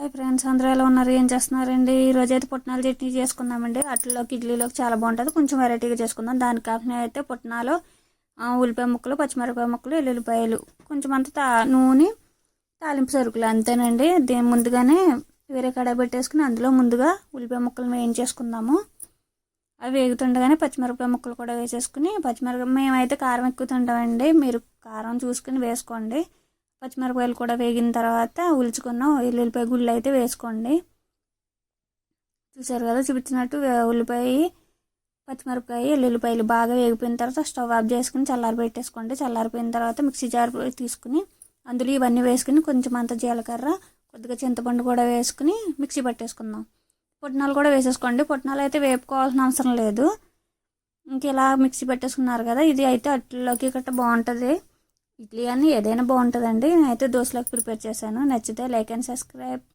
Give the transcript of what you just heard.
Hi friends, అందరూ ఎలా ఉన్నారు? ఏం చేస్తున్నారండి? ఈరోజు అయితే పుట్నాల చట్నీ చేసుకుందామండి. అట్లలోకి ఇడ్లీలోకి చాలా బాగుంటుంది. కొంచెం వెరైటీగా చేసుకుందాం. దానికి కాకుండా అయితే పుట్నాలు, ఉల్లిపాయ ముక్కలు, పచ్చిమిరపకాయ ముక్కలు, ఎల్లుల్లిపాయలు, కొంచెం అంత నూనె, తాలింపు సరుకులు అంతేనండి. దీని ముందుగానే వేరే కడాయి పెట్టేసుకుని అందులో ముందుగా ఉల్లిపాయ ముక్కలు వేయించేసుకుందాము. అవి వేగుతుండగానే పచ్చిమిరపకాయ ముక్కలు కూడా వేసేసుకుని, మేమైతే కారం ఎక్కువ తింటామండి, మీరు కారం చూసుకుని వేసుకోండి. పచ్చిమిరపకాయలు కూడా వేగిన తర్వాత ఉల్చుకున్న ఎల్లుల్లిపాయ గుళ్ళు అయితే వేసుకోండి. చూసారు కదా, చూపించినట్టు ఉల్లిపాయ, పచ్చిమిరపకాయ, ఎల్లుల్లిపాయలు బాగా వేగిపోయిన తర్వాత స్టవ్ ఆఫ్ చేసుకుని చల్లారి పెట్టేసుకోండి. చల్లారిపోయిన తర్వాత మిక్సీ జార్ తీసుకుని అందులో ఇవన్నీ వేసుకుని కొంచెం అంత జీలకర్ర, కొద్దిగా చింతపండు కూడా వేసుకుని మిక్సీ పట్టేసుకుందాం. పుట్నాలు కూడా వేసేసుకోండి. పుట్నాలు అయితే వేపుకోవాల్సిన అవసరం లేదు. ఇంక ఇలా మిక్సీ పెట్టేసుకున్నారు కదా, ఇది అయితే అట్లలోకి గట్ట బాగుంటుంది. ఇడ్లీ అని ఏదైనా బాగుంటుందండి. నేనైతే దోశలోకి ప్రిపేర్ చేశాను. నచ్చితే లైక్ అండ్ సబ్స్క్రైబ్.